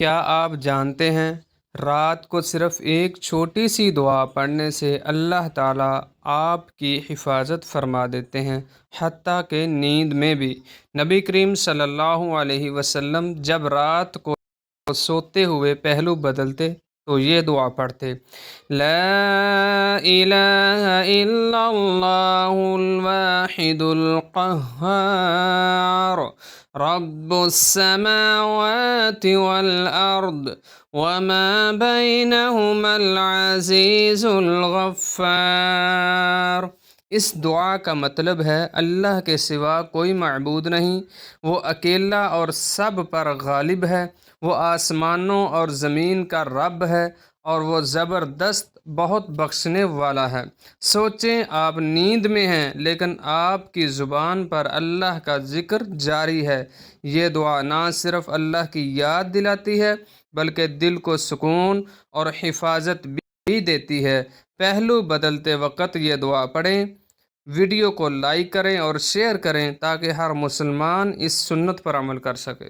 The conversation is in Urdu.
کیا آپ جانتے ہیں رات کو صرف ایک چھوٹی سی دعا پڑھنے سے اللہ تعالیٰ آپ کی حفاظت فرما دیتے ہیں، حتیٰ کہ نیند میں بھی۔ نبی کریم صلی اللہ علیہ وسلم جب رات کو سوتے ہوئے پہلو بدلتے تو یہ دعا پڑھتے: لا الہ الا اللہ الواحد القہار رب السماوات والارض وما بینہما العزیز الغفار۔ اس دعا کا مطلب ہے اللہ کے سوا کوئی معبود نہیں، وہ اکیلا اور سب پر غالب ہے، وہ آسمانوں اور زمین کا رب ہے اور وہ زبردست بہت بخشنے والا ہے۔ سوچیں آپ نیند میں ہیں لیکن آپ کی زبان پر اللہ کا ذکر جاری ہے۔ یہ دعا نہ صرف اللہ کی یاد دلاتی ہے بلکہ دل کو سکون اور حفاظت بھی دیتی ہے۔ پہلو بدلتے وقت یہ دعا پڑھیں، ویڈیو کو لائک کریں اور شیئر کریں تاکہ ہر مسلمان اس سنت پر عمل کر سکے۔